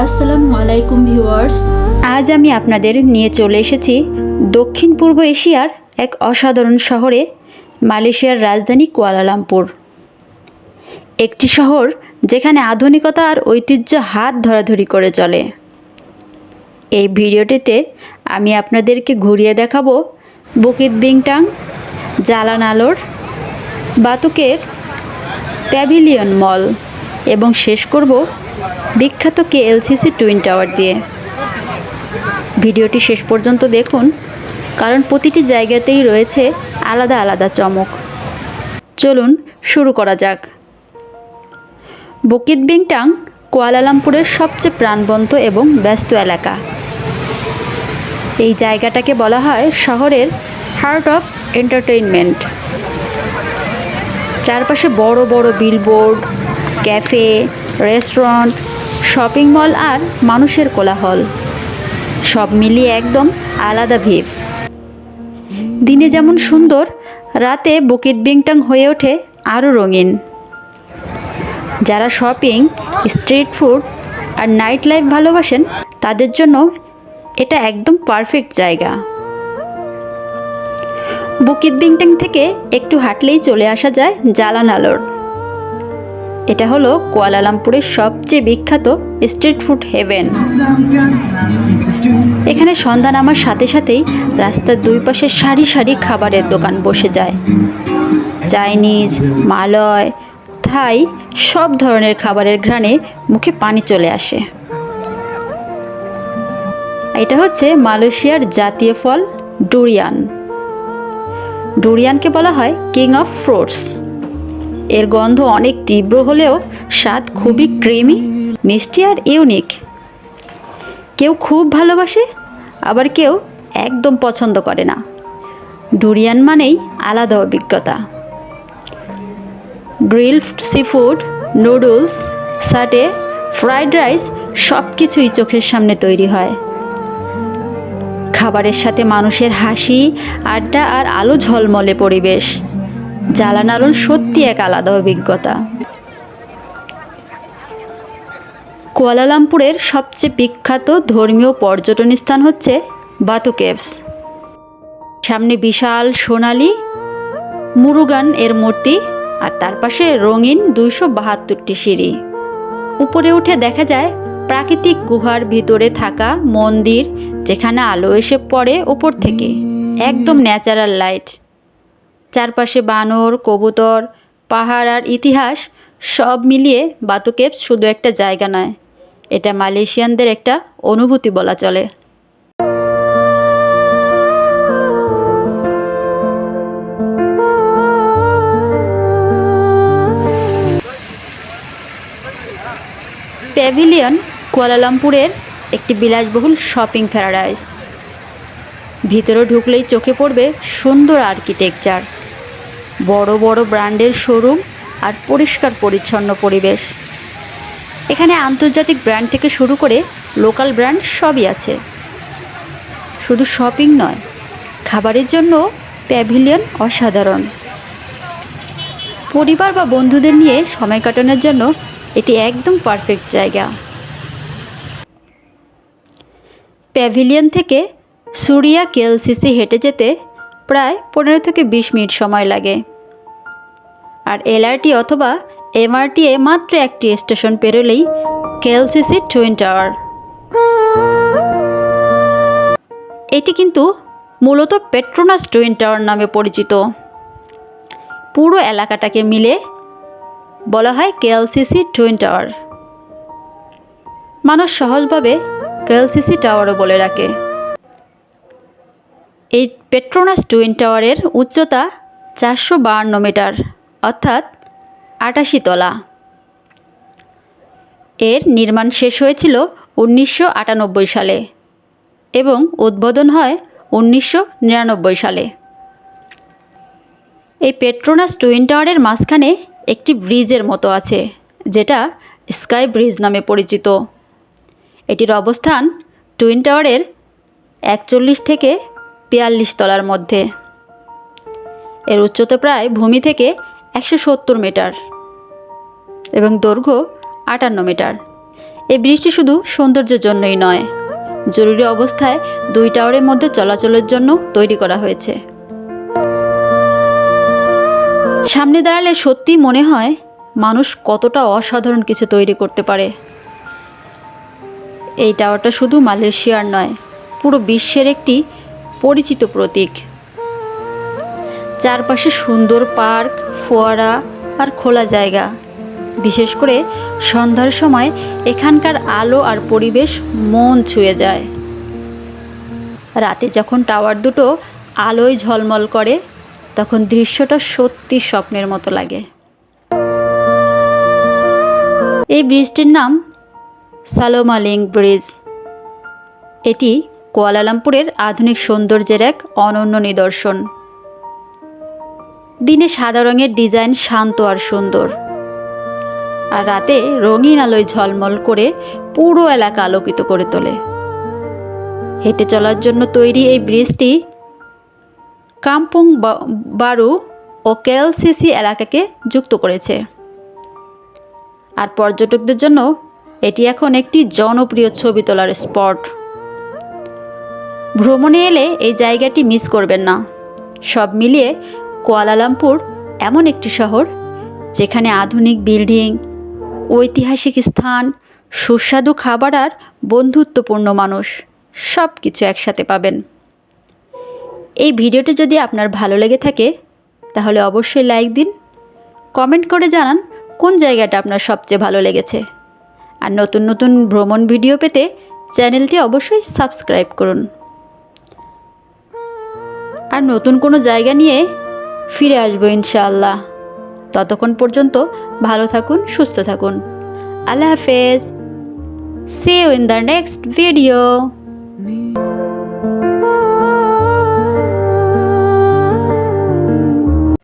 আসসালামু আলাইকুম ভিউয়ার্স। আজ আমি আপনাদের নিয়ে চলে এসেছি দক্ষিণ পূর্ব এশিয়ার এক অসাধারণ শহরে, মালয়েশিয়ার রাজধানী কুয়ালালামপুর। একটি শহর যেখানে আধুনিকতা আর ঐতিহ্য হাত ধরাধরি করে চলে। এই ভিডিওটিতে আমি আপনাদেরকে ঘুরিয়ে দেখাবো বুকিত বিংটাং, জালান আলোর, বাতু কেভস, প্যাভিলিয়ন মল এবং শেষ করব বিখ্যাত কেএলসিসি টুইন টাওয়ার দিয়ে। ভিডিওটি শেষ পর্যন্ত দেখুন, কারণ প্রতিটি জায়গাতেই রয়েছে আলাদা আলাদা চমক। চলুন শুরু করা যাক। বুকিত বিংটাং কুয়ালালামপুরের সবচেয়ে প্রাণবন্ত এবং ব্যস্ত এলাকা। এই জায়গাটাকে বলা হয় শহরের হার্ট অফ এন্টারটেইনমেন্ট। চারপাশে বড় বড় billboard, cafe, restaurant, shopping mall আর মানুষের কোলাহল, সব মিলিয়ে একদম আলাদা ভিব। দিনে যেমন সুন্দর, রাতে বুকিত বিংটাং হয়ে ওঠে আরও রঙিন। যারা শপিং, স্ট্রিট ফুড আর নাইট লাইফ ভালোবাসেন, তাদের জন্য এটা একদম পারফেক্ট জায়গা। বুকিত বিংটাং থেকে একটু হাঁটলেই চলে আসা যায় জালান আলোর। এটা হলো কুয়ালালামপুরের সবচেয়ে বিখ্যাত স্ট্রিট ফুড হেভেন। এখানে সন্ধ্যা নামার সাথে সাথেই রাস্তার দুই পাশে সারি সারি খাবারের দোকান বসে যায়। চাইনিজ, মালয়, থাই সব ধরনের খাবারের ঘ্রাণে মুখে পানি চলে আসে। এটা হচ্ছে মালয়েশিয়ার জাতীয় ফল ডুরিয়ান। ডুরিয়ানকে বলা হয় কিং অফ ফ্রুটস। এর গন্ধ অনেক তীব্র হলেও স্বাদ খুবই ক্রিমি, মিষ্টি আর ইউনিক। কেউ খুব ভালোবাসে, আবার কেউ একদম পছন্দ করে না। ডুরিয়ান মানেই আলাদা অভিজ্ঞতা। Grilled seafood, noodles, সাটে, fried rice সব কিছুই চোখের সামনে তৈরি হয়। খাবারের সাথে মানুষের হাসি, আড্ডা আর আলো ঝলমলে পরিবেশ। জালান আলোর সত্যি এক আলাদা অভিজ্ঞতা। কুয়ালালামপুরের সবচেয়ে বিখ্যাত ধর্মীয় পর্যটন স্থান হচ্ছে বাতু কেভস। সামনে বিশাল সোনালি মুরুগান এর মূর্তি আর তার পাশে রঙিন 272টি সিঁড়ি। উপরে উঠে দেখা যায় প্রাকৃতিক গুহার ভিতরে থাকা মন্দির, যেখানে আলো এসে পড়ে উপর থেকে, একদম ন্যাচারাল লাইট। চারপাশে বানর, কবুতর, পাহাড় আর ইতিহাস সব মিলিয়ে বাতু কেভস শুধু একটা জায়গা নয়, এটা মালয়েশিয়ানদের একটা অনুভূতি বলা চলে। প্যাভিলিয়ন কুয়ালালামপুরের একটি বিলাসবহুল শপিং প্যারাডাইস। ভিতরে ঢুকলেই চোখে পড়বে সুন্দর আর্কিটেকচার, বড় বড় ব্র্যান্ডের শোরুম আর পরিষ্কার পরিচ্ছন্ন পরিবেশ। এখানে আন্তর্জাতিক ব্র্যান্ড থেকে শুরু করে লোকাল ব্র্যান্ড সবই আছে। শুধু শপিং নয়, খাবারের জন্য প্যাভিলিয়ন অসাধারণ। পরিবার বা বন্ধুদের নিয়ে সময় কাটানোর জন্য এটি একদম পারফেক্ট জায়গা। প্যাভিলিয়ন থেকে সুরিয়া কেএলসিসি হেঁটে যেতে প্রায় 15 থেকে 20 মিনিট সময় লাগে। আর এলআরটি অথবা এমআরটিএ মাত্র একটি স্টেশন পেরোলেই কেএলসিসি টুইন টাওয়ার। এটি কিন্তু মূলত পেট্রোনাস টুইন টাওয়ার নামে পরিচিত। পুরো এলাকাটাকে মিলে বলা হয় কেএলসিসি টুইন টাওয়ার। মানুষ সহজভাবে কেএলসিসি টাওয়ারও বলে রাখে। এই পেট্রোনাস টুইন টাওয়ারের উচ্চতা 452 মিটার, অর্থাৎ 88 তলা। এর নির্মাণ শেষ হয়েছিল 1998 সালে এবং উদ্বোধন হয় 1999 সালে। এই পেট্রোনাস টুইন টাওয়ারের মাঝখানে একটি ব্রিজের মতো আছে, যেটা স্কাই ব্রিজ নামে পরিচিত। এটির অবস্থান টুইন টাওয়ারের 41 থেকে 42 তলার মধ্যে। এর উচ্চতা প্রায় ভূমি থেকে 170 মিটার এবং দৈর্ঘ্য 58 মিটার। এই ব্রিজটি শুধু সৌন্দর্যের জন্যই নয়, জরুরি অবস্থায় 2 টাওয়ারের মধ্যে চলাচলের জন্য তৈরি করা হয়েছে। সামনে দাঁড়ালে সত্যিই মনে হয় মানুষ কতটা অসাধারণ কিছু তৈরি করতে পারে। এই টাওয়ারটা শুধু মালয়েশিয়ার নয়, পুরো বিশ্বের একটি পরিচিত প্রতীক। চারপাশে সুন্দর পার্ক, ফোয়ারা আর খোলা জায়গা। বিশেষ করে সন্ধ্যার সময় এখানকার আলো আর পরিবেশ মন ছুঁয়ে যায়। রাতে যখন টাওয়ার দুটো আলোয় ঝলমল করে তখন দৃশ্যটা সত্যি স্বপ্নের মতো লাগে। এই ব্রিজটির নাম সালোমালিং ব্রিজ। এটি কুয়ালালামপুরের আধুনিক সৌন্দর্যের এক অনন্য নিদর্শন। দিনে সাদা রঙের ডিজাইন শান্ত আর সুন্দর, আর রাতে রঙিন আলোয় ঝলমল করে পুরো এলাকা আলোকিত করে তোলে। হেঁটে চলার জন্য তৈরি এই ব্রিজটি কাম্পুং বারু ও কেএলসিসি এলাকাকে যুক্ত করেছে, আর পর্যটকদের জন্য এটি এখন একটি জনপ্রিয় ছবি তোলার স্পট। ভ্রমণে এলে এই জায়গাটি মিস করবেন না। সব মিলিয়ে কুয়ালালামপুর এমন একটি শহর যেখানে আধুনিক বিল্ডিং, ঐতিহাসিক স্থান, সুস্বাদু খাবার আর বন্ধুত্বপূর্ণ মানুষ সব কিছু একসাথে পাবেন। এই ভিডিওটি যদি আপনার ভালো লেগে থাকে তাহলে অবশ্যই লাইক দিন, কমেন্ট করে জানান কোন জায়গাটা আপনার সবচেয়ে ভালো লেগেছে। আর নতুন নতুন ভ্রমণ ভিডিও পেতে চ্যানেলটি অবশ্যই সাবস্ক্রাইব করুন। আর নতুন কোনো জায়গা নিয়ে ফিরে আসবো ইনশাআল্লাহ। ততক্ষণ পর্যন্ত ভালো থাকুন, সুস্থ থাকুন। আল্লাহ হাফেজ। See you in the next video.